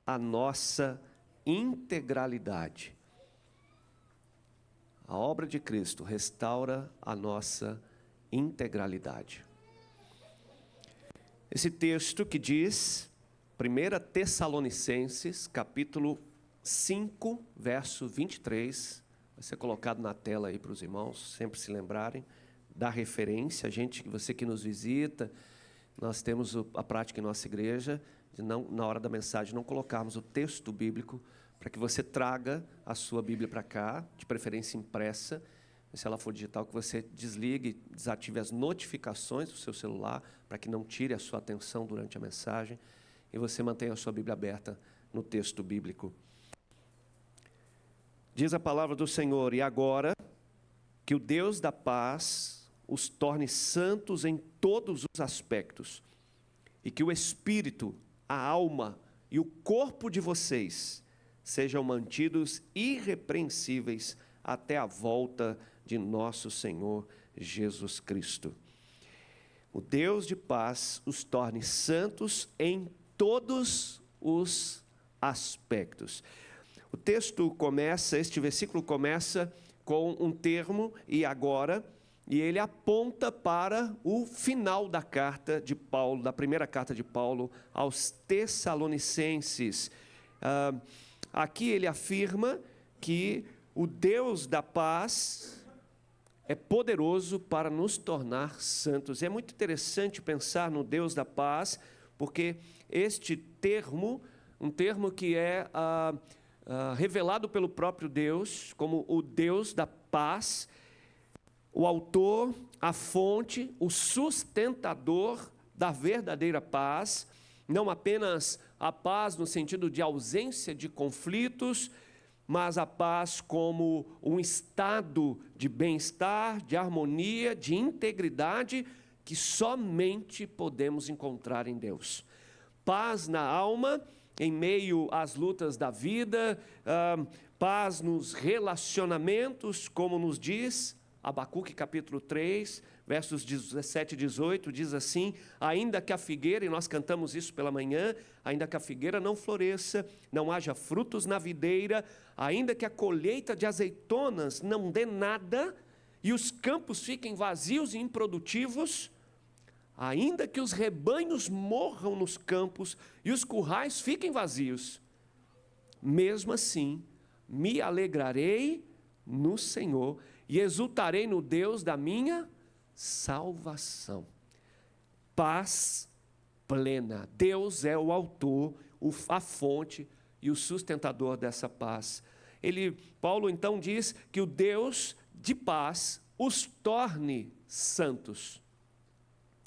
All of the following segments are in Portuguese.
a nossa integralidade. A obra de Cristo restaura a nossa integralidade. Esse texto que diz, 1 Tessalonicenses, capítulo 5, verso 23, vai ser colocado na tela aí para os irmãos sempre se lembrarem da referência. Você que nos visita, nós temos a prática em nossa igreja de não, na hora da mensagem, não colocarmos o texto bíblico, para que você traga a sua Bíblia para cá, de preferência impressa. Se ela for digital, que você desligue, desative as notificações do seu celular, para que não tire a sua atenção durante a mensagem, e você mantenha a sua Bíblia aberta no texto bíblico. Diz a palavra do Senhor: e agora, que o Deus da paz os torne santos em todos os aspectos, e que o Espírito, a alma e o corpo de vocês sejam mantidos irrepreensíveis até a volta de nosso Senhor Jesus Cristo. O Deus de paz os torne santos em todos os aspectos. O texto começa, este versículo começa com um termo, e agora, e ele aponta para o final da carta de Paulo, da primeira carta de Paulo aos Tessalonicenses. Aqui ele afirma que o Deus da paz é poderoso para nos tornar santos. É muito interessante pensar no Deus da paz, porque este termo, um termo que é revelado pelo próprio Deus, como o Deus da paz, o autor, a fonte, o sustentador da verdadeira paz, não apenas a paz no sentido de ausência de conflitos, mas a paz como um estado de bem-estar, de harmonia, de integridade, que somente podemos encontrar em Deus. Paz na alma, em meio às lutas da vida, paz nos relacionamentos, como nos diz Abacuque capítulo 3, versos 17 e 18, diz assim: ainda que a figueira, e nós cantamos isso pela manhã, ainda que a figueira não floresça, não haja frutos na videira, ainda que a colheita de azeitonas não dê nada, e os campos fiquem vazios e improdutivos, ainda que os rebanhos morram nos campos e os currais fiquem vazios, mesmo assim me alegrarei no Senhor e exultarei no Deus da minha salvação. Paz plena. Deus é o autor, a fonte e o sustentador dessa paz. Paulo então diz que o Deus de paz os torne santos.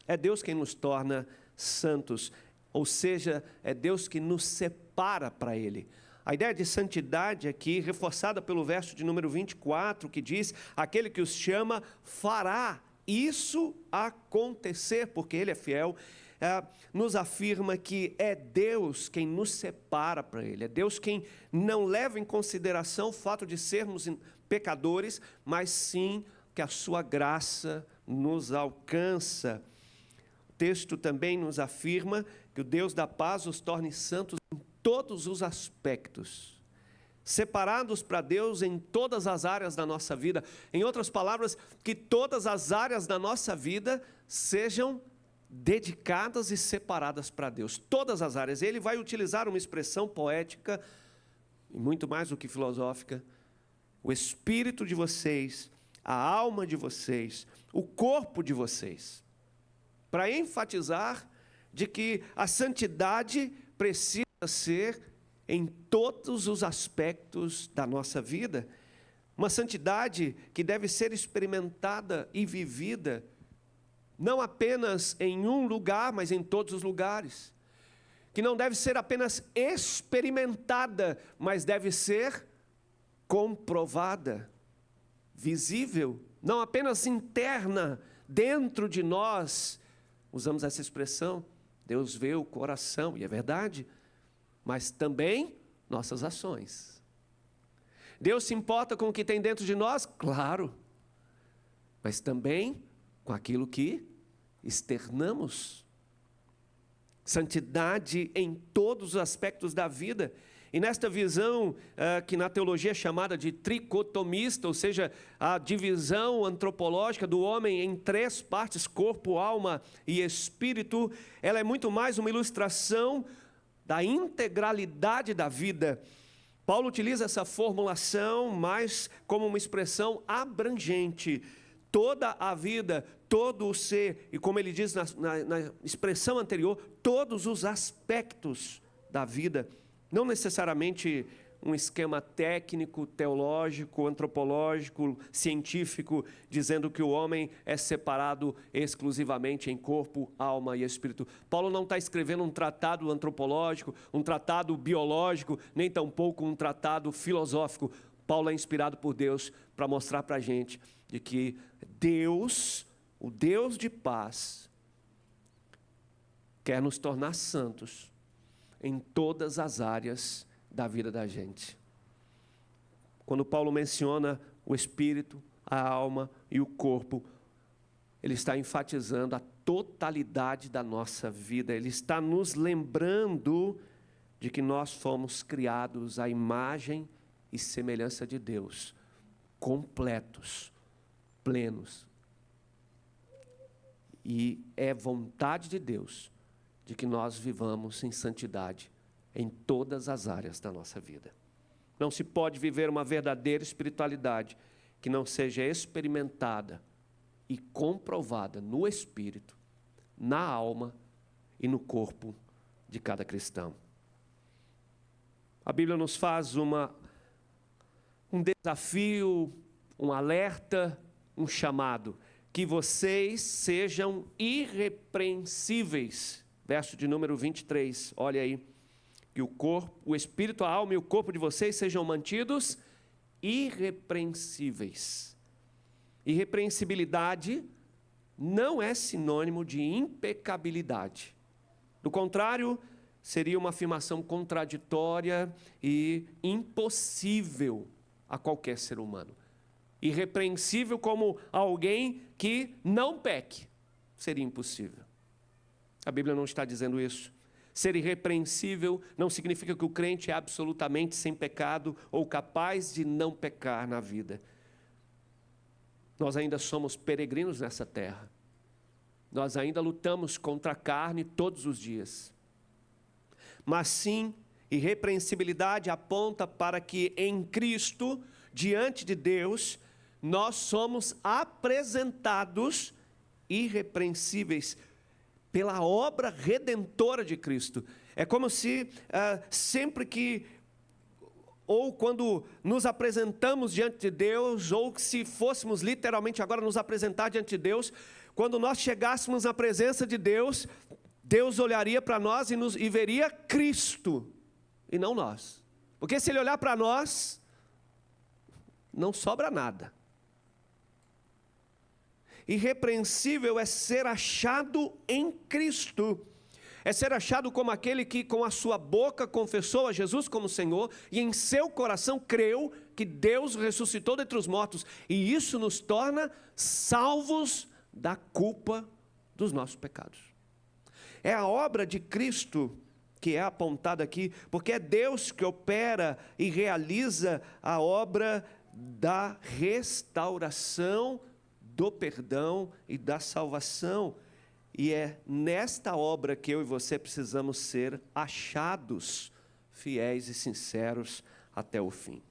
É Deus quem nos torna santos, ou seja, é Deus que nos separa para Ele. A ideia de santidade aqui, reforçada pelo verso de número 24, que diz: aquele que os chama fará isso acontecer, porque Ele é fiel, nos afirma que é Deus quem nos separa para Ele, é Deus quem não leva em consideração o fato de sermos pecadores, mas sim que a sua graça nos alcança. O texto também nos afirma que o Deus da paz os torne santos em todos os aspectos, separados para Deus em todas as áreas da nossa vida. Em outras palavras, que todas as áreas da nossa vida sejam dedicadas e separadas para Deus, todas as áreas. Ele vai utilizar uma expressão poética, e muito mais do que filosófica: o espírito de vocês, a alma de vocês, o corpo de vocês, para enfatizar de que a santidade precisa ser em todos os aspectos da nossa vida, uma santidade que deve ser experimentada e vivida, não apenas em um lugar, mas em todos os lugares, que não deve ser apenas experimentada, mas deve ser comprovada, visível, não apenas interna, dentro de nós. Usamos essa expressão, Deus vê o coração, e é verdade, mas também nossas ações. Deus se importa com o que tem dentro de nós? Claro, mas também com aquilo que externamos. santidade em todos os aspectos da vida. E nesta visão, que na teologia é chamada de tricotomista, ou seja, a divisão antropológica do homem em 3 partes, corpo, alma e espírito, ela é muito mais uma ilustração da integralidade da vida. Paulo utiliza essa formulação mais como uma expressão abrangente. Toda a vida, todo o ser, e como ele diz na expressão anterior, todos os aspectos da vida. Não necessariamente um esquema técnico, teológico, antropológico, científico, dizendo que o homem é separado exclusivamente em corpo, alma e espírito. Paulo não está escrevendo um tratado antropológico, um tratado biológico, nem tampouco um tratado filosófico. Paulo é inspirado por Deus para mostrar para a gente de que Deus, o Deus de paz, quer nos tornar santos em todas as áreas da vida da gente. Quando Paulo menciona o espírito, a alma e o corpo, ele está enfatizando a totalidade da nossa vida. Ele está nos lembrando de que nós fomos criados à imagem e semelhança de Deus, completos, plenos. E é vontade de Deus de que nós vivamos em santidade em todas as áreas da nossa vida. Não se pode viver uma verdadeira espiritualidade que não seja experimentada e comprovada no espírito, na alma e no corpo de cada cristão. A Bíblia nos faz um desafio, um alerta, um chamado, que vocês sejam irrepreensíveis. Verso de número 23, olha aí, que o corpo, o espírito, a alma e o corpo de vocês sejam mantidos irrepreensíveis. Irrepreensibilidade não é sinônimo de impecabilidade. Do contrário, seria uma afirmação contraditória e impossível a qualquer ser humano. Irrepreensível como alguém que não peque, seria impossível. A Bíblia não está dizendo isso. Ser irrepreensível não significa que o crente é absolutamente sem pecado ou capaz de não pecar na vida. Nós ainda somos peregrinos nessa terra. Nós ainda lutamos contra a carne todos os dias. Mas sim, irrepreensibilidade aponta para que em Cristo, diante de Deus, nós somos apresentados irrepreensíveis pela obra redentora de Cristo. É como se sempre que, ou quando nos apresentamos diante de Deus, ou se fôssemos literalmente agora nos apresentar diante de Deus, quando nós chegássemos na presença de Deus, Deus olharia para nós e veria Cristo, e não nós. Porque se Ele olhar para nós, não sobra nada. Irrepreensível é ser achado em Cristo, é ser achado como aquele que com a sua boca confessou a Jesus como Senhor e em seu coração creu que Deus ressuscitou dentre os mortos, e isso nos torna salvos da culpa dos nossos pecados. É a obra de Cristo que é apontada aqui, porque é Deus que opera e realiza a obra da restauração, do perdão e da salvação, e é nesta obra que eu e você precisamos ser achados fiéis e sinceros até o fim.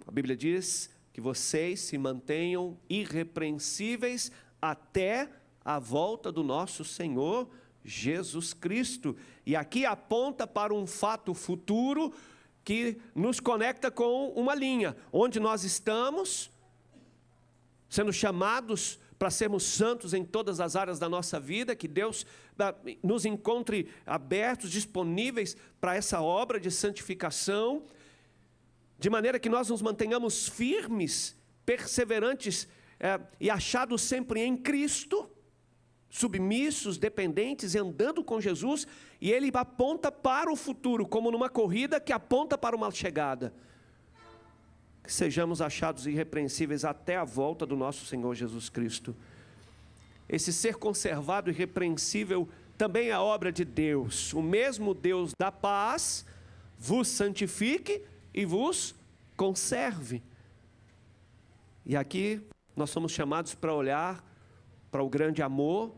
A Bíblia diz que vocês se mantenham irrepreensíveis até a volta do nosso Senhor Jesus Cristo, e aqui aponta para um fato futuro que nos conecta com uma linha, onde nós estamos sendo chamados para sermos santos em todas as áreas da nossa vida, que Deus nos encontre abertos, disponíveis para essa obra de santificação, de maneira que nós nos mantenhamos firmes, perseverantes e achados sempre em Cristo, submissos, dependentes e andando com Jesus, e Ele aponta para o futuro, como numa corrida que aponta para uma chegada. Que sejamos achados irrepreensíveis até a volta do nosso Senhor Jesus Cristo. Esse ser conservado irrepreensível também é obra de Deus. O mesmo Deus da paz vos santifique e vos conserve. E aqui nós somos chamados para olhar para o grande amor,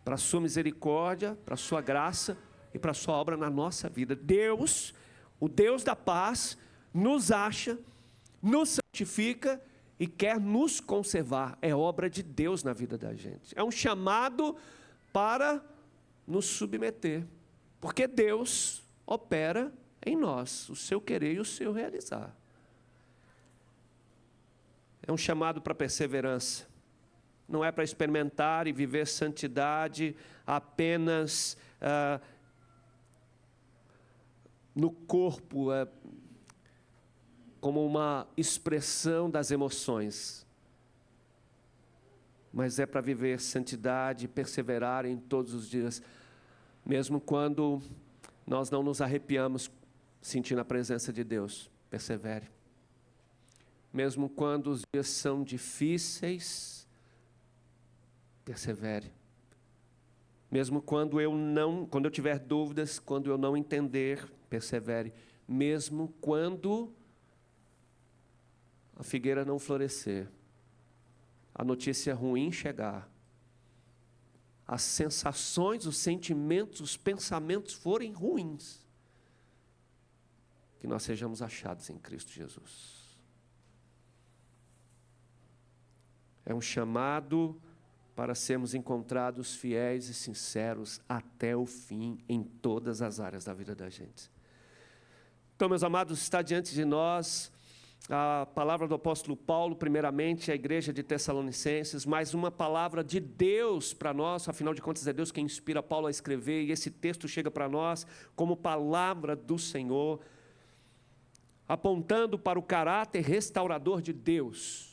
para a sua misericórdia, para a sua graça e para a sua obra na nossa vida. Deus, o Deus da paz, nos acha, nos santifica e quer nos conservar. É obra de Deus na vida da gente. É um chamado para nos submeter, porque Deus opera em nós, o seu querer e o seu realizar. É um chamado para perseverança. Não é para experimentar e viver santidade apenas no corpo, como uma expressão das emoções. Mas é para viver santidade e perseverar em todos os dias, mesmo quando nós não nos arrepiamos sentindo a presença de Deus. Persevere. Mesmo quando os dias são difíceis, persevere. Mesmo quando eu tiver dúvidas, quando eu não entender, persevere. Mesmo quando a figueira não florescer, a notícia ruim chegar, as sensações, os sentimentos, os pensamentos forem ruins, que nós sejamos achados em Cristo Jesus. É um chamado para sermos encontrados fiéis e sinceros até o fim, em todas as áreas da vida da gente. Então, meus amados, está diante de nós a palavra do apóstolo Paulo, primeiramente, à igreja de Tessalonicenses, mas uma palavra de Deus para nós, afinal de contas é Deus quem inspira Paulo a escrever, e esse texto chega para nós como palavra do Senhor, apontando para o caráter restaurador de Deus,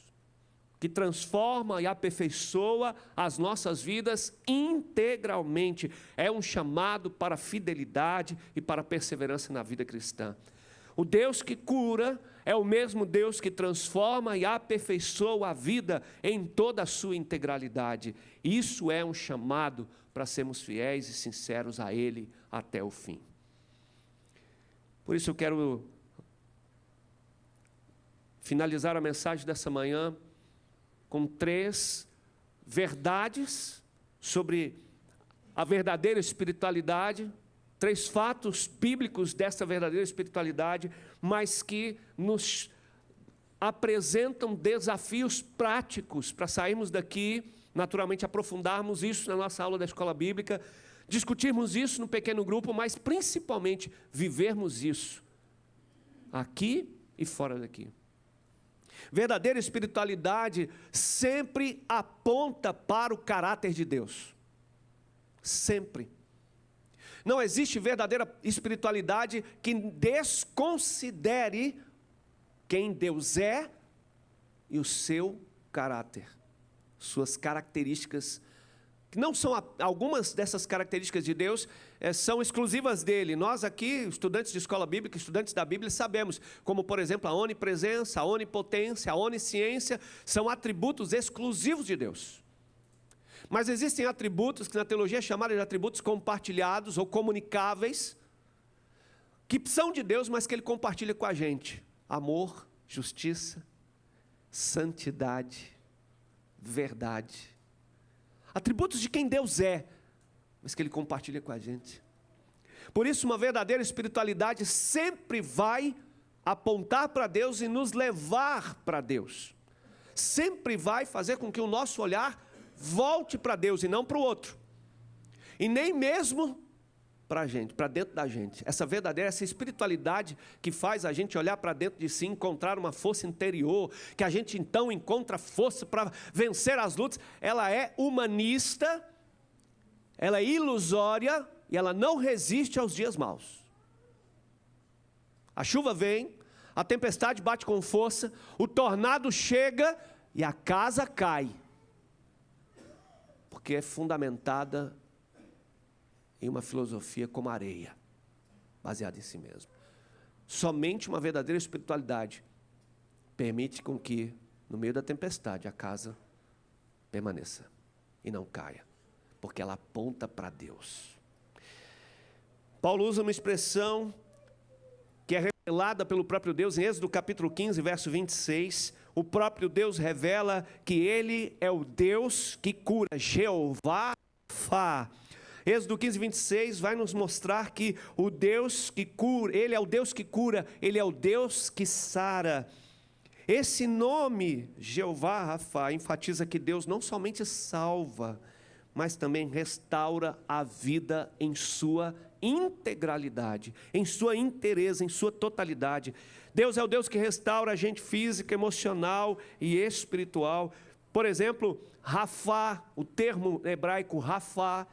que transforma e aperfeiçoa as nossas vidas integralmente. É um chamado para fidelidade e para perseverança na vida cristã. O Deus que cura é o mesmo Deus que transforma e aperfeiçoa a vida em toda a sua integralidade. Isso é um chamado para sermos fiéis e sinceros a Ele até o fim. Por isso eu quero finalizar a mensagem dessa manhã com 3 verdades sobre a verdadeira espiritualidade, 3 fatos bíblicos dessa verdadeira espiritualidade, mas que nos apresentam desafios práticos para sairmos daqui, naturalmente aprofundarmos isso na nossa aula da escola bíblica, discutirmos isso no pequeno grupo, mas principalmente vivermos isso aqui e fora daqui. Verdadeira espiritualidade sempre aponta para o caráter de Deus. Sempre. Não existe verdadeira espiritualidade que desconsidere quem Deus é e o seu caráter, suas características. Não são algumas dessas características de Deus são exclusivas dele. Nós aqui, estudantes de escola bíblica, estudantes da Bíblia, sabemos, como por exemplo a onipresença, a onipotência, a onisciência, são atributos exclusivos de Deus. Mas existem atributos que na teologia é chamado de atributos compartilhados ou comunicáveis, que são de Deus, mas que Ele compartilha com a gente. Amor, justiça, santidade, verdade. Atributos de quem Deus é, mas que Ele compartilha com a gente. Por isso, uma verdadeira espiritualidade sempre vai apontar para Deus e nos levar para Deus. Sempre vai fazer com que o nosso olhar volte para Deus e não para o outro. E nem mesmo para a gente, para dentro da gente. Essa espiritualidade que faz a gente olhar para dentro de si, encontrar uma força interior, que a gente então encontra força para vencer as lutas, ela é humanista, ela é ilusória e ela não resiste aos dias maus. A chuva vem, a tempestade bate com força, o tornado chega e a casa cai, porque é fundamentada em uma filosofia como a areia, baseada em si mesmo. Somente uma verdadeira espiritualidade permite com que, no meio da tempestade, a casa permaneça e não caia, porque ela aponta para Deus. Paulo usa uma expressão que é revelada pelo próprio Deus, em Êxodo capítulo 15, verso 26, o próprio Deus revela que Ele é o Deus que cura, Jeová Rafa. Êxodo 15, 26 vai nos mostrar que o Deus que cura, Ele é o Deus que cura, Ele é o Deus que sara. Esse nome, Jeová Rafa, enfatiza que Deus não somente salva, mas também restaura a vida em sua integralidade, em sua inteireza, em sua totalidade. Deus é o Deus que restaura a gente física, emocional e espiritual. Por exemplo, Rafa, o termo hebraico Rafa,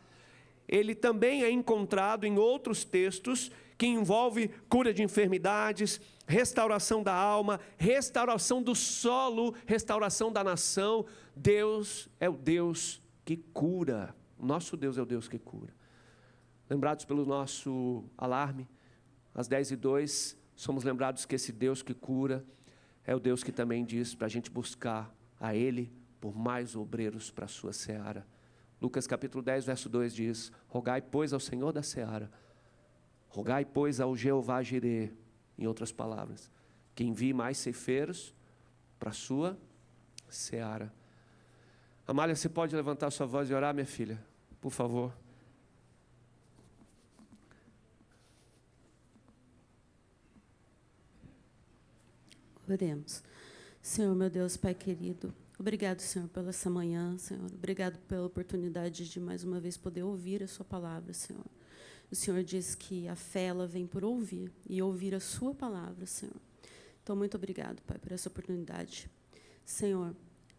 ele também é encontrado em outros textos que envolve cura de enfermidades, restauração da alma, restauração do solo, restauração da nação. Deus é o Deus que cura. Nosso Deus é o Deus que cura. Lembrados pelo nosso alarme, às 10:02, somos lembrados que esse Deus que cura é o Deus que também diz para a gente buscar a Ele por mais obreiros para a sua seara. Lucas capítulo 10, verso 2 diz: rogai, pois, ao Senhor da seara, rogai, pois, ao Jeová Jirê, em outras palavras, que envie mais ceifeiros para a sua seara. Amália, você pode levantar sua voz e orar, minha filha? Por favor. Oremos. Senhor, meu Deus, Pai querido, obrigado, Senhor, pela essa manhã, Senhor. Obrigado pela oportunidade de, mais uma vez, poder ouvir a sua palavra, Senhor. O Senhor diz que a fé, ela vem por ouvir, e ouvir a sua palavra, Senhor. Então, muito obrigado, Pai, por essa oportunidade. Senhor,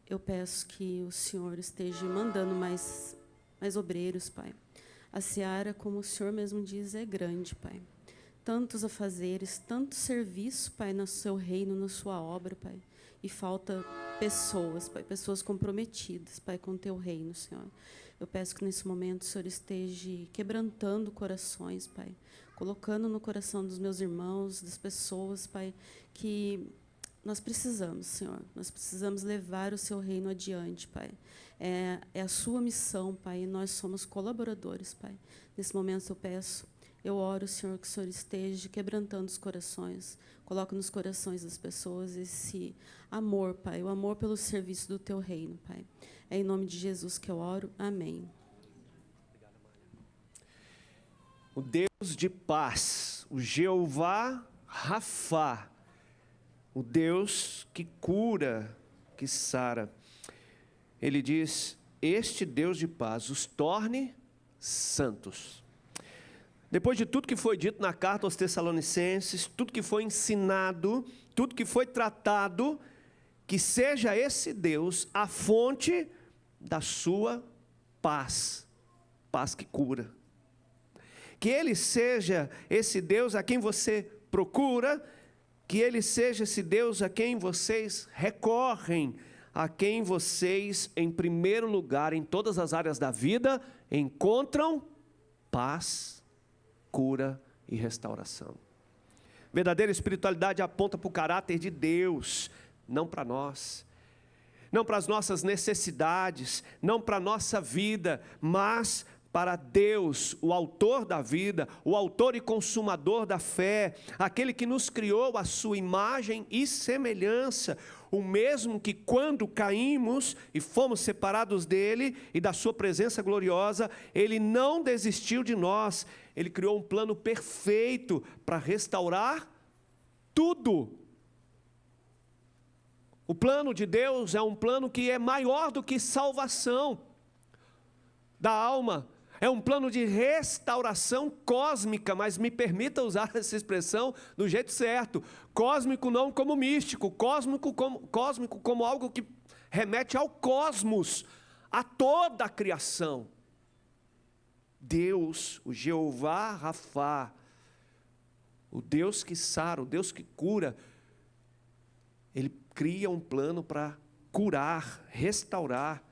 eu peço que o Senhor esteja mandando mais obreiros, Pai. A seara, como o Senhor mesmo diz, é grande, Pai. Tantos afazeres, tanto serviço, Pai, no seu reino, na sua obra, Pai. E falta pessoas, Pai, pessoas comprometidas, Pai, com o teu reino, Senhor. Eu peço que nesse momento o Senhor esteja quebrantando corações, Pai. Colocando no coração dos meus irmãos, das pessoas, Pai, que nós precisamos, Senhor. Nós precisamos levar o seu reino adiante, Pai. É a sua missão, Pai, e nós somos colaboradores, Pai. Nesse momento eu peço, eu oro, Senhor, que o Senhor esteja quebrantando os corações, coloque nos corações das pessoas esse amor, Pai, o amor pelo serviço do teu reino, Pai. É em nome de Jesus que eu oro. Amém. O Deus de paz, o Jeová Rafa, o Deus que cura, que sara. Ele diz: este Deus de paz os torne santos. Depois de tudo que foi dito na carta aos Tessalonicenses, tudo que foi ensinado, tudo que foi tratado, que seja esse Deus a fonte da sua paz, paz que cura. Que Ele seja esse Deus a quem você procura, que Ele seja esse Deus a quem vocês recorrem, a quem vocês, em primeiro lugar, em todas as áreas da vida, encontram paz, cura e restauração. Verdadeira espiritualidade aponta para o caráter de Deus, não para nós, não para as nossas necessidades, não para a nossa vida, mas para Deus, o autor da vida, o autor e consumador da fé, aquele que nos criou à sua imagem e semelhança, o mesmo que quando caímos e fomos separados dele e da sua presença gloriosa, ele não desistiu de nós, ele criou um plano perfeito para restaurar tudo. O plano de Deus é um plano que é maior do que salvação da alma. É um plano de restauração cósmica, mas me permita usar essa expressão do jeito certo. Cósmico não como místico, cósmico como algo que remete ao cosmos, a toda a criação. Deus, o Jeová Rafa, o Deus que sara, o Deus que cura, Ele cria um plano para curar, restaurar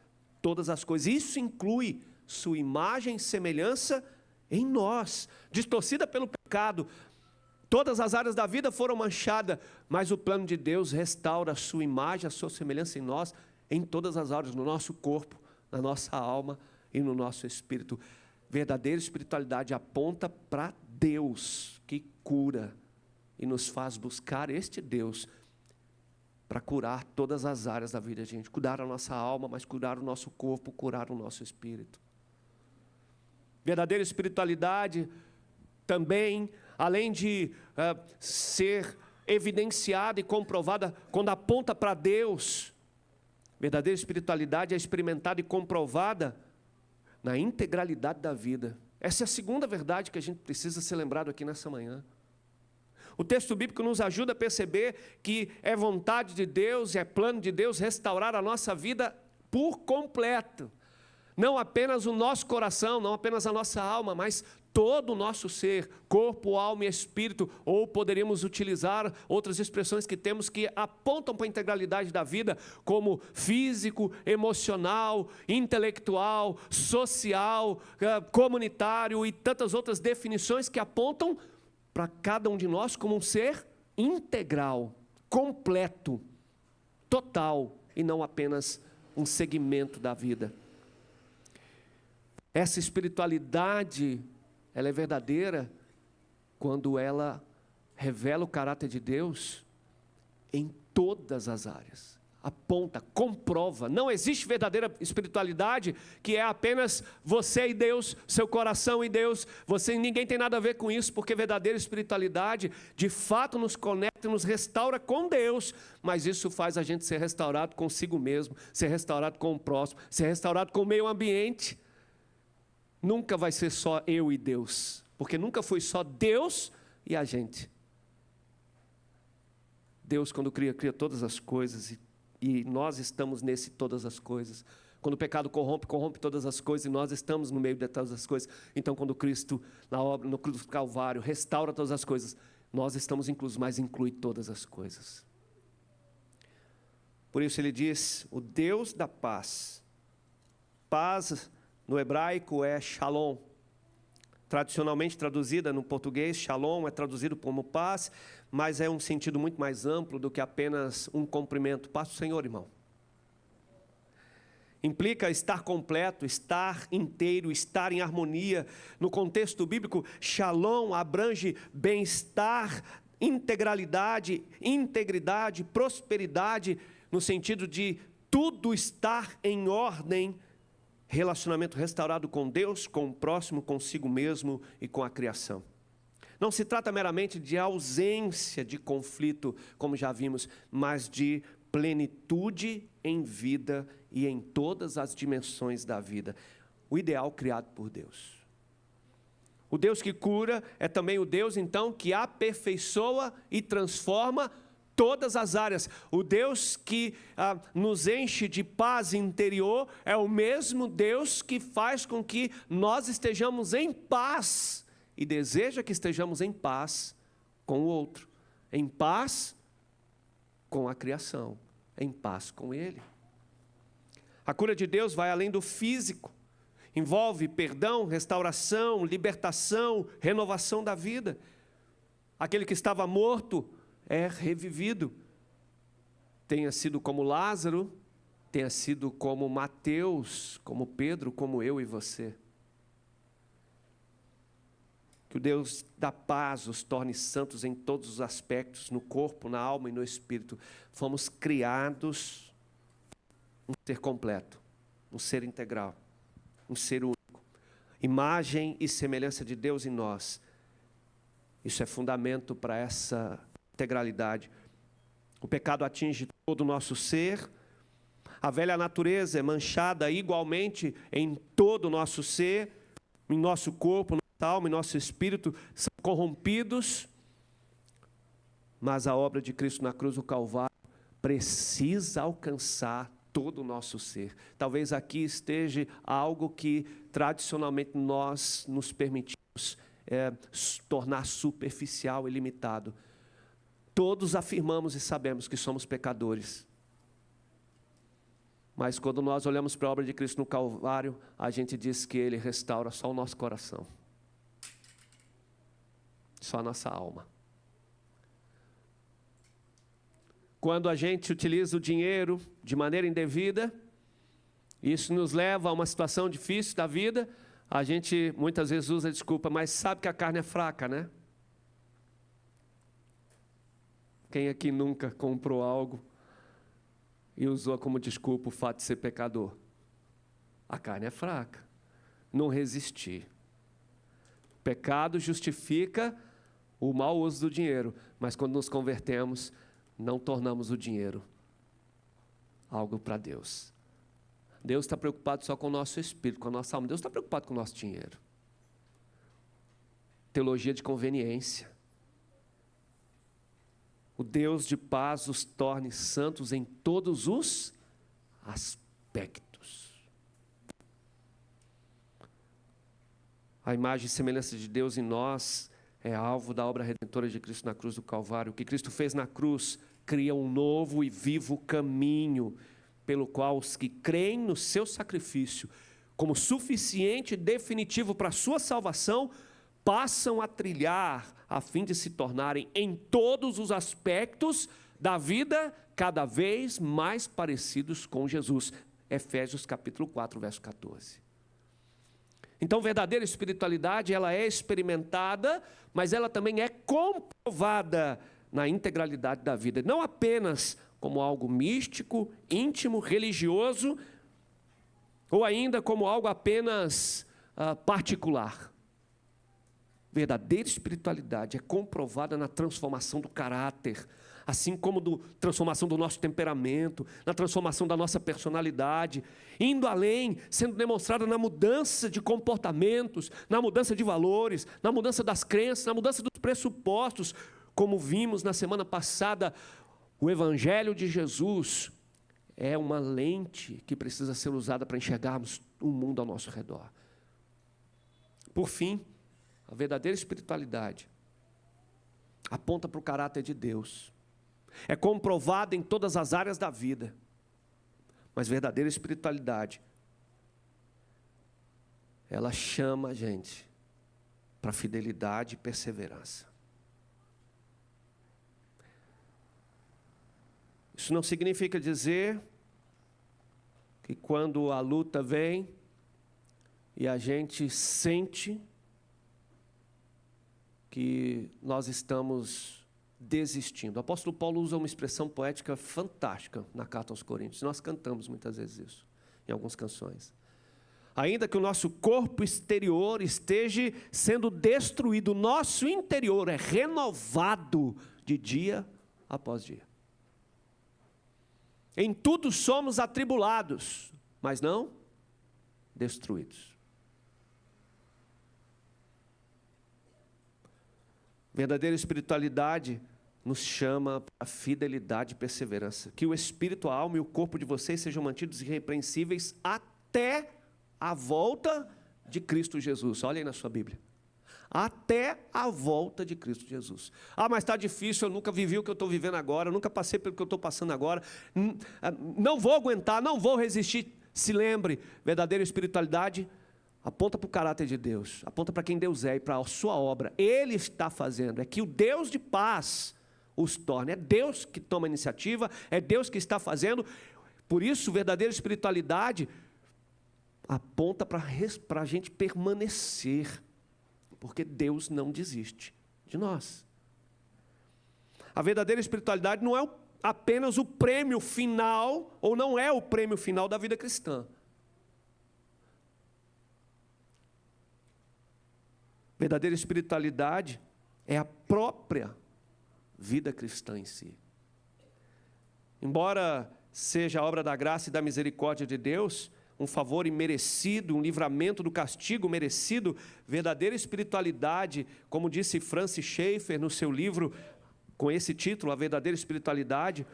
todas as coisas. Isso inclui sua imagem e semelhança em nós, distorcida pelo pecado. Todas as áreas da vida foram manchadas, mas o plano de Deus restaura a sua imagem, a sua semelhança em nós, em todas as áreas, no nosso corpo, na nossa alma e no nosso espírito. Verdadeira espiritualidade aponta para Deus que cura e nos faz buscar este Deus para curar todas as áreas da vida, gente. Curar a nossa alma, mas curar o nosso corpo, curar o nosso espírito. Verdadeira espiritualidade também, além de ser evidenciada e comprovada quando aponta para Deus, verdadeira espiritualidade é experimentada e comprovada na integralidade da vida. Essa é a segunda verdade que a gente precisa ser lembrado aqui nessa manhã. O texto bíblico nos ajuda a perceber que é vontade de Deus, é plano de Deus restaurar a nossa vida por completo. Não apenas o nosso coração, não apenas a nossa alma, mas todo o nosso ser, corpo, alma e espírito, ou poderíamos utilizar outras expressões que temos que apontam para a integralidade da vida, como físico, emocional, intelectual, social, comunitário e tantas outras definições que apontam para cada um de nós como um ser integral, completo, total, e não apenas um segmento da vida. Essa espiritualidade, ela é verdadeira quando ela revela o caráter de Deus em todas as áreas. Aponta, comprova. Não existe verdadeira espiritualidade que é apenas você e Deus, seu coração e Deus. Ninguém tem nada a ver com isso, porque verdadeira espiritualidade de fato nos conecta e nos restaura com Deus. Mas isso faz a gente ser restaurado consigo mesmo, ser restaurado com o próximo, ser restaurado com o meio ambiente. Nunca vai ser só eu e Deus, porque nunca foi só Deus e a gente. Deus, quando cria todas as coisas, e nós estamos nesse todas as coisas. Quando o pecado corrompe todas as coisas, e nós estamos no meio de todas as coisas. Então, quando Cristo, na obra, no cruz do Calvário, restaura todas as coisas, nós estamos inclusos, mas inclui todas as coisas. Por isso ele diz, o Deus da paz. Paz no hebraico é shalom. Tradicionalmente traduzida no português, shalom é traduzido como paz, mas é um sentido muito mais amplo do que apenas um cumprimento. Paz do Senhor, irmão. Implica estar completo, estar inteiro, estar em harmonia. No contexto bíblico, shalom abrange bem-estar, integralidade, integridade, prosperidade, no sentido de tudo estar em ordem. Relacionamento restaurado com Deus, com o próximo, consigo mesmo e com a criação. Não se trata meramente de ausência de conflito, como já vimos, mas de plenitude em vida e em todas as dimensões da vida. O ideal criado por Deus. O Deus que cura é também o Deus, então, que aperfeiçoa e transforma todas as áreas. O Deus que nos enche de paz interior é o mesmo Deus que faz com que nós estejamos em paz e deseja que estejamos em paz com o outro, em paz com a criação, em paz com Ele. A cura de Deus vai além do físico, envolve perdão, restauração, libertação, renovação da vida. Aquele que estava morto é revivido, tenha sido como Lázaro, tenha sido como Mateus, como Pedro, como eu e você. Que o Deus da paz os torne santos em todos os aspectos, no corpo, na alma e no espírito. Fomos criados um ser completo, um ser integral, um ser único. Imagem e semelhança de Deus em nós. Isso é fundamento para essa integralidade. O pecado atinge todo o nosso ser. A velha natureza é manchada igualmente em todo o nosso ser, em nosso corpo, nossa alma e nosso espírito são corrompidos. Mas a obra de Cristo na cruz do Calvário precisa alcançar todo o nosso ser. Talvez aqui esteja algo que tradicionalmente nós nos permitimos tornar superficial e limitado. Todos afirmamos e sabemos que somos pecadores. Mas quando nós olhamos para a obra de Cristo no Calvário, a gente diz que Ele restaura só o nosso coração. Só a nossa alma. Quando a gente utiliza o dinheiro de maneira indevida, isso nos leva a uma situação difícil da vida, A gente muitas vezes usa a desculpa, mas sabe que a carne é fraca, né? Quem aqui nunca comprou algo e usou como desculpa o fato de ser pecador? A carne é fraca. Não resistir. Pecado justifica o mau uso do dinheiro, mas quando nos convertemos, não tornamos o dinheiro algo para Deus. Deus está preocupado só com o nosso espírito, com a nossa alma. Deus está preocupado com o nosso dinheiro. Teologia de conveniência. O Deus de paz os torne santos em todos os aspectos. A imagem e semelhança de Deus em nós é alvo da obra redentora de Cristo na cruz do Calvário. O que Cristo fez na cruz cria um novo e vivo caminho, pelo qual os que creem no seu sacrifício, como suficiente e definitivo para a sua salvação, passam a trilhar, a fim de se tornarem, em todos os aspectos da vida, cada vez mais parecidos com Jesus. Efésios capítulo 4, verso 14. Então, verdadeira espiritualidade, ela é experimentada, mas ela também é comprovada na integralidade da vida. Não apenas como algo místico, íntimo, religioso, ou ainda como algo apenas particular. Verdadeira espiritualidade é comprovada na transformação do caráter, assim como na transformação do nosso temperamento, na transformação da nossa personalidade, indo além, sendo demonstrada na mudança de comportamentos, na mudança de valores, na mudança das crenças, na mudança dos pressupostos, como vimos na semana passada. O Evangelho de Jesus é uma lente que precisa ser usada para enxergarmos o mundo ao nosso redor. Por fim, a verdadeira espiritualidade aponta para o caráter de Deus. É comprovada em todas as áreas da vida. Mas verdadeira espiritualidade, ela chama a gente para fidelidade e perseverança. Isso não significa dizer que quando a luta vem e a gente sente que nós estamos desistindo. O apóstolo Paulo usa uma expressão poética fantástica na carta aos Coríntios. Nós cantamos muitas vezes isso, em algumas canções. Ainda que o nosso corpo exterior esteja sendo destruído, o nosso interior é renovado de dia após dia. Em tudo somos atribulados, mas não destruídos. Verdadeira espiritualidade nos chama para fidelidade e perseverança. Que o espírito, a alma e o corpo de vocês sejam mantidos irrepreensíveis até a volta de Cristo Jesus. Olha aí na sua Bíblia. Até a volta de Cristo Jesus. Ah, mas está difícil, eu nunca vivi o que eu estou vivendo agora, eu nunca passei pelo que eu estou passando agora, não vou aguentar, não vou resistir. Se lembre, verdadeira espiritualidade aponta para o caráter de Deus, aponta para quem Deus é e para a sua obra. Ele está fazendo, é que o Deus de paz os torne. É Deus que toma a iniciativa, é Deus que está fazendo. Por isso, verdadeira espiritualidade aponta para a gente permanecer, porque Deus não desiste de nós. A verdadeira espiritualidade não é apenas o prêmio final, ou não é o prêmio final da vida cristã. Verdadeira espiritualidade é a própria vida cristã em si. Embora seja a obra da graça e da misericórdia de Deus, um favor imerecido, um livramento do castigo merecido, verdadeira espiritualidade, como disse Francis Schaeffer no seu livro com esse título, A Verdadeira Espiritualidade,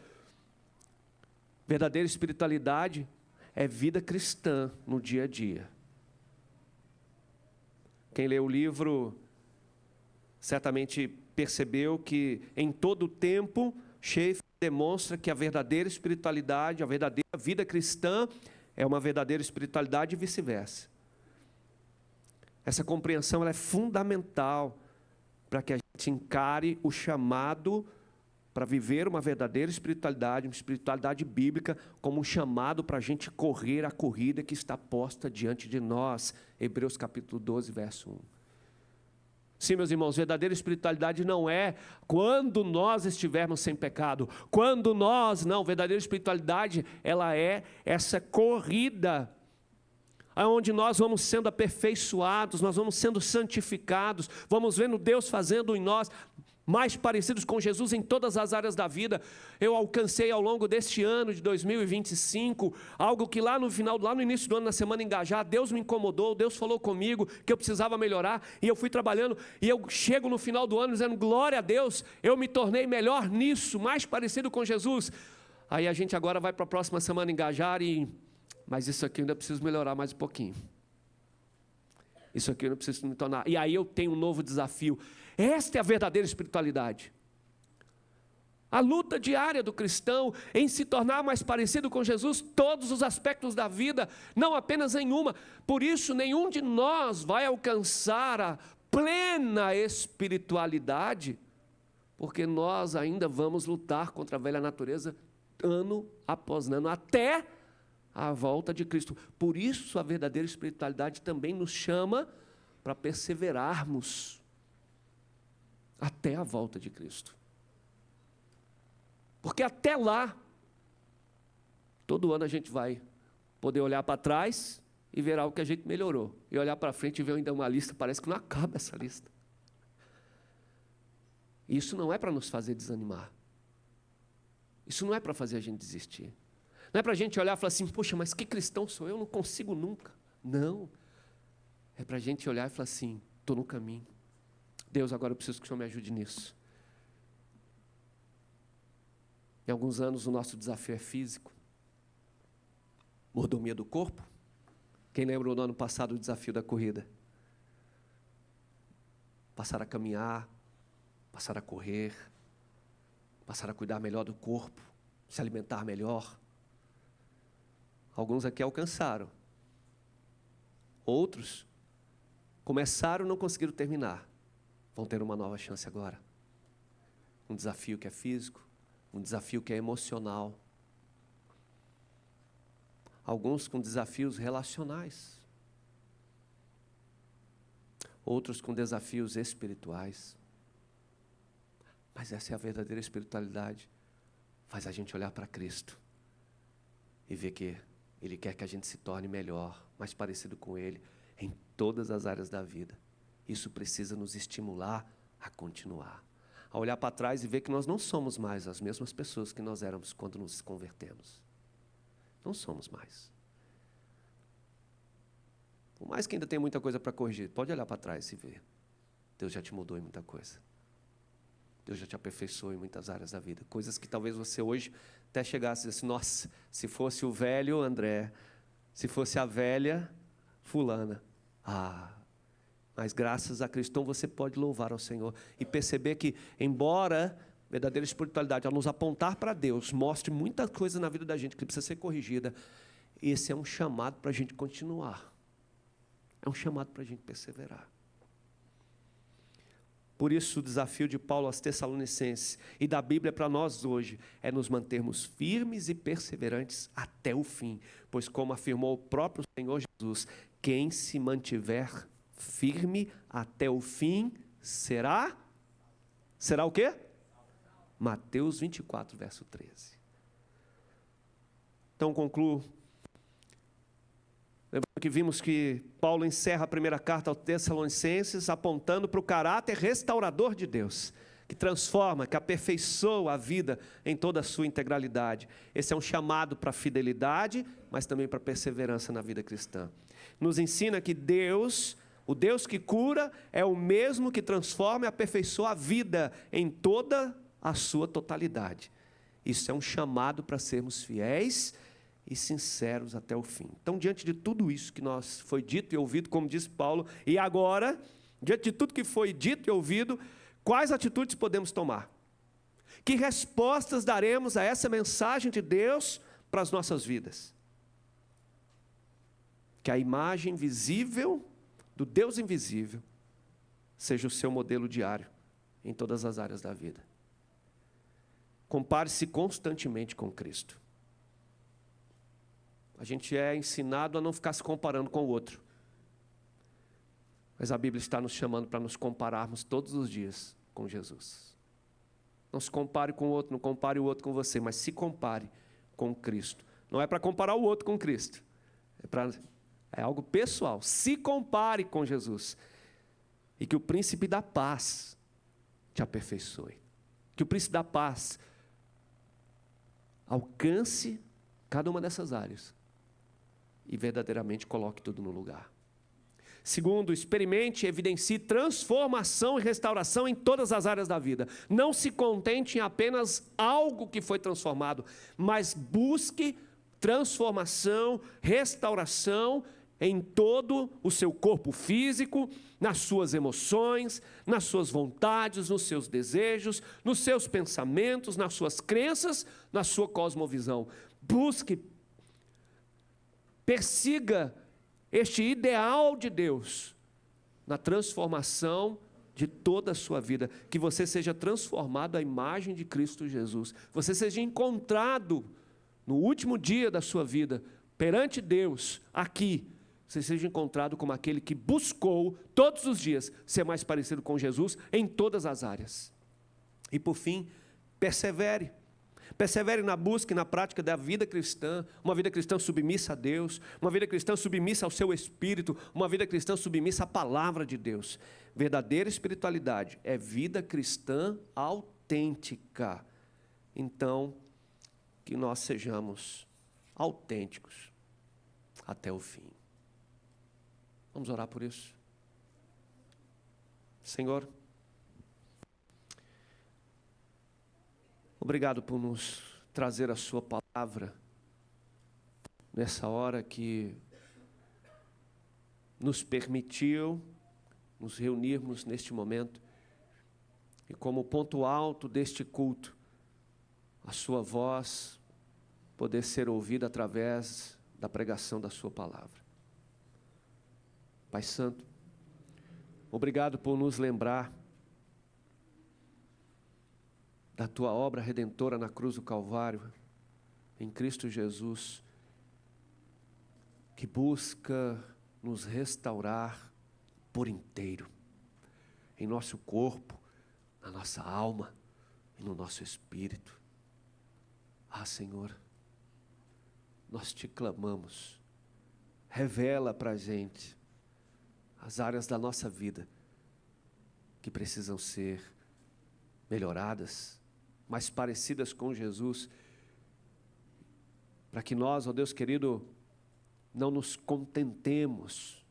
verdadeira espiritualidade é vida cristã no dia a dia. Quem lê o livro certamente percebeu que em todo o tempo Schaeffer demonstra que a verdadeira espiritualidade, a verdadeira vida cristã é uma verdadeira espiritualidade e vice-versa. Essa compreensão ela é fundamental para que a gente encare o chamado para viver uma verdadeira espiritualidade, uma espiritualidade bíblica, como um chamado para a gente correr a corrida que está posta diante de nós. Hebreus capítulo 12, verso 1. Sim, meus irmãos, verdadeira espiritualidade não é quando nós estivermos sem pecado, verdadeira espiritualidade, ela é essa corrida, onde nós vamos sendo aperfeiçoados, nós vamos sendo santificados, vamos vendo Deus fazendo em nós mais parecidos com Jesus em todas as áreas da vida. Eu alcancei ao longo deste ano de 2025, algo que lá no início do ano, na semana engajada, Deus me incomodou, Deus falou comigo que eu precisava melhorar, e eu fui trabalhando, e eu chego no final do ano dizendo, glória a Deus, eu me tornei melhor nisso, mais parecido com Jesus. Aí a gente agora vai para a próxima semana engajar, mas isso aqui eu ainda preciso melhorar mais um pouquinho. Isso aqui eu não preciso me tornar. E aí eu tenho um novo desafio. Esta é a verdadeira espiritualidade. A luta diária do cristão em se tornar mais parecido com Jesus, todos os aspectos da vida, não apenas em uma. Por isso, nenhum de nós vai alcançar a plena espiritualidade, porque nós ainda vamos lutar contra a velha natureza ano após ano, até a volta de Cristo. Por isso, a verdadeira espiritualidade também nos chama para perseverarmos até a volta de Cristo. Porque até lá, todo ano a gente vai poder olhar para trás e ver algo que a gente melhorou. E olhar para frente e ver ainda uma lista, parece que não acaba essa lista. Isso não é para nos fazer desanimar. Isso não é para fazer a gente desistir. Não é para a gente olhar e falar assim, poxa, mas que cristão sou eu? Não consigo nunca. Não. É para a gente olhar e falar assim, estou no caminho. Deus, agora eu preciso que o Senhor me ajude nisso. Em alguns anos o nosso desafio é físico. Mordomia do corpo. Quem lembra no ano passado o desafio da corrida? Passar a caminhar, passar a correr, passar a cuidar melhor do corpo, se alimentar melhor. Alguns aqui alcançaram. Outros começaram e não conseguiram terminar. Vão ter uma nova chance agora. Um desafio que é físico, um desafio que é emocional. Alguns com desafios relacionais. Outros com desafios espirituais. Mas essa é a verdadeira espiritualidade. Faz a gente olhar para Cristo e ver que Ele quer que a gente se torne melhor, mais parecido com Ele, em todas as áreas da vida. Isso precisa nos estimular a continuar. A olhar para trás e ver que nós não somos mais as mesmas pessoas que nós éramos quando nos convertemos. Não somos mais. Por mais que ainda tenha muita coisa para corrigir, pode olhar para trás e ver. Deus já te mudou em muita coisa. Deus já te aperfeiçoou em muitas áreas da vida. Coisas que talvez você hoje até chegasse e disse, nossa, se fosse o velho André, se fosse a velha fulana. Mas graças a Cristo, então você pode louvar ao Senhor e perceber que, embora a verdadeira espiritualidade, ao nos apontar para Deus, mostre muita coisa na vida da gente que precisa ser corrigida, esse é um chamado para a gente continuar. É um chamado para a gente perseverar. Por isso, o desafio de Paulo aos Tessalonicenses e da Bíblia para nós hoje é nos mantermos firmes e perseverantes até o fim. Pois, como afirmou o próprio Senhor Jesus, quem se mantiver firme até o fim será o quê? Mateus 24, verso 13. Então, concluo. Lembrando que vimos que Paulo encerra a primeira carta aos Tessalonicenses apontando para o caráter restaurador de Deus, que transforma, que aperfeiçoa a vida em toda a sua integralidade. Esse é um chamado para a fidelidade, mas também para a perseverança na vida cristã. Nos ensina que Deus, o Deus que cura, é o mesmo que transforma e aperfeiçoa a vida em toda a sua totalidade. Isso é um chamado para sermos fiéis e sinceros até o fim. Então, diante de tudo isso que nós foi dito e ouvido, como disse Paulo, e agora, diante de tudo que foi dito e ouvido, quais atitudes podemos tomar? Que respostas daremos a essa mensagem de Deus para as nossas vidas? Que a imagem visível do Deus invisível seja o seu modelo diário em todas as áreas da vida. Compare-se constantemente com Cristo. A gente é ensinado a não ficar se comparando com o outro. Mas a Bíblia está nos chamando para nos compararmos todos os dias com Jesus. Não se compare com o outro, não compare o outro com você, mas se compare com Cristo. Não é para comparar o outro com Cristo. É algo pessoal. Se compare com Jesus. E que o príncipe da paz te aperfeiçoe. Que o príncipe da paz alcance cada uma dessas áreas e verdadeiramente coloque tudo no lugar. Segundo, experimente e evidencie transformação e restauração em todas as áreas da vida. Não se contente em apenas algo que foi transformado, mas busque transformação, restauração em todo o seu corpo físico, nas suas emoções, nas suas vontades, nos seus desejos, nos seus pensamentos, nas suas crenças, na sua cosmovisão. Busque, persiga este ideal de Deus na transformação de toda a sua vida, que você seja transformado à imagem de Cristo Jesus, você seja encontrado no último dia da sua vida, perante Deus, aqui, você seja encontrado como aquele que buscou todos os dias ser mais parecido com Jesus em todas as áreas. E por fim, persevere. Persevere na busca e na prática da vida cristã, uma vida cristã submissa a Deus, uma vida cristã submissa ao seu Espírito, uma vida cristã submissa à palavra de Deus. Verdadeira espiritualidade é vida cristã autêntica. Então, que nós sejamos autênticos até o fim. Vamos orar por isso. Senhor, obrigado por nos trazer a sua palavra nessa hora que nos permitiu nos reunirmos neste momento e como ponto alto deste culto, a sua voz poder ser ouvida através da pregação da sua palavra. Pai Santo, obrigado por nos lembrar da tua obra redentora na cruz do Calvário, em Cristo Jesus, que busca nos restaurar por inteiro, em nosso corpo, na nossa alma e no nosso espírito. Ah, Senhor, nós te clamamos, revela para a gente as áreas da nossa vida que precisam ser melhoradas, mais parecidas com Jesus, para que nós, ó Deus querido, não nos contentemos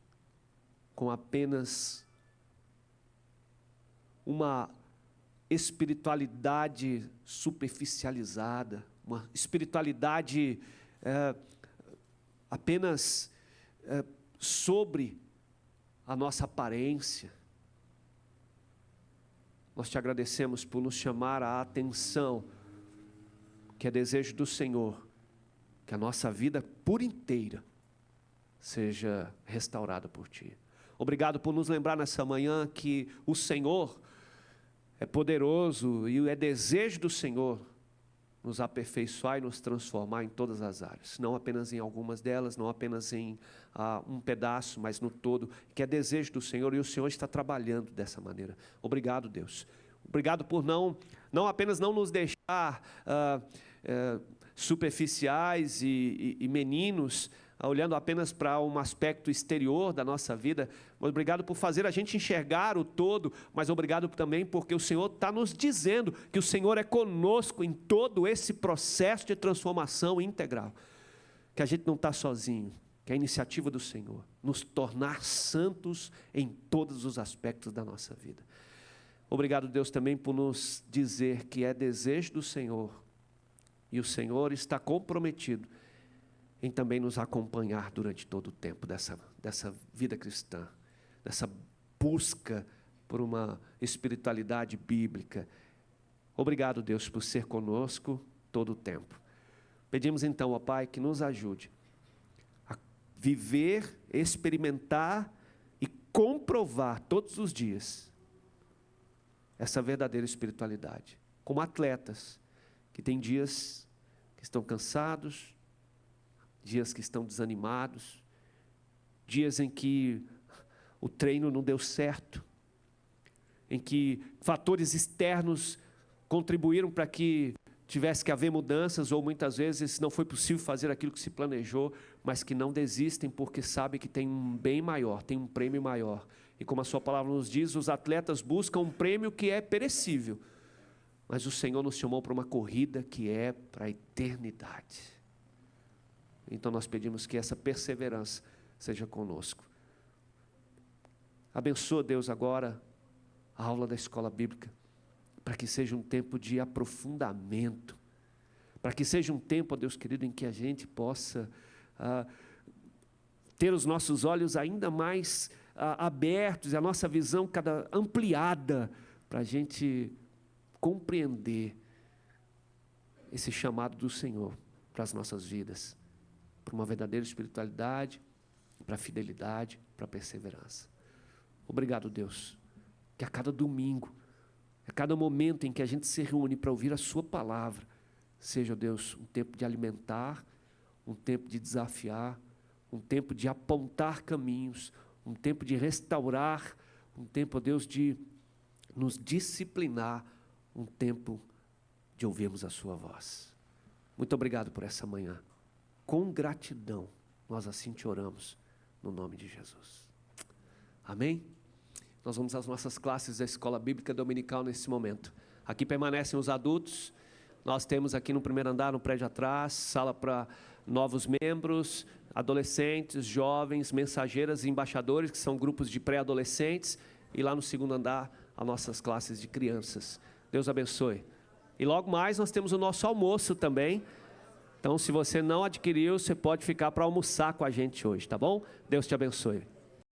com apenas uma espiritualidade superficializada, uma espiritualidade apenas sobre a nossa aparência. Nós te agradecemos por nos chamar a atenção, que é desejo do Senhor, que a nossa vida por inteira seja restaurada por Ti. Obrigado por nos lembrar nessa manhã que o Senhor é poderoso e é desejo do Senhor nos aperfeiçoar e nos transformar em todas as áreas, não apenas em algumas delas, não apenas em um pedaço, mas no todo, que é desejo do Senhor, e o Senhor está trabalhando dessa maneira. Obrigado, Deus. Obrigado por não apenas não nos deixar superficiais e meninos, olhando apenas para um aspecto exterior da nossa vida, mas obrigado por fazer a gente enxergar o todo, mas obrigado também porque o Senhor está nos dizendo que o Senhor é conosco em todo esse processo de transformação integral, que a gente não está sozinho, que é a iniciativa do Senhor, nos tornar santos em todos os aspectos da nossa vida. Obrigado, Deus, também por nos dizer que é desejo do Senhor, e o Senhor está comprometido em também nos acompanhar durante todo o tempo dessa vida cristã, dessa busca por uma espiritualidade bíblica. Obrigado, Deus, por ser conosco todo o tempo. Pedimos então, ó Pai, que nos ajude a viver, experimentar e comprovar todos os dias essa verdadeira espiritualidade, como atletas que tem dias que estão cansados, dias que estão desanimados, dias em que o treino não deu certo, em que fatores externos contribuíram para que tivesse que haver mudanças, ou muitas vezes não foi possível fazer aquilo que se planejou, mas que não desistem porque sabem que tem um bem maior, tem um prêmio maior. E como a sua palavra nos diz, os atletas buscam um prêmio que é perecível, mas o Senhor nos chamou para uma corrida que é para a eternidade. Então nós pedimos que essa perseverança seja conosco. Abençoa, Deus, agora a aula da escola bíblica, para que seja um tempo de aprofundamento, para que seja um tempo, ó Deus querido, em que a gente possa ter os nossos olhos ainda mais abertos, e a nossa visão ampliada, para a gente compreender esse chamado do Senhor para as nossas vidas, para uma verdadeira espiritualidade, para a fidelidade, para a perseverança. Obrigado, Deus, que a cada domingo, a cada momento em que a gente se reúne para ouvir a sua palavra, seja, Deus, um tempo de alimentar, um tempo de desafiar, um tempo de apontar caminhos, um tempo de restaurar, um tempo, Deus, de nos disciplinar, um tempo de ouvirmos a sua voz. Muito obrigado por essa manhã. Com gratidão, nós assim te oramos, no nome de Jesus. Amém? Nós vamos às nossas classes da Escola Bíblica Dominical nesse momento. Aqui permanecem os adultos. Nós temos aqui no primeiro andar, no prédio atrás, sala para novos membros, adolescentes, jovens, mensageiras e embaixadores, que são grupos de pré-adolescentes. E lá no segundo andar, as nossas classes de crianças. Deus abençoe. E logo mais nós temos o nosso almoço também. Então, se você não adquiriu, você pode ficar para almoçar com a gente hoje, tá bom? Deus te abençoe.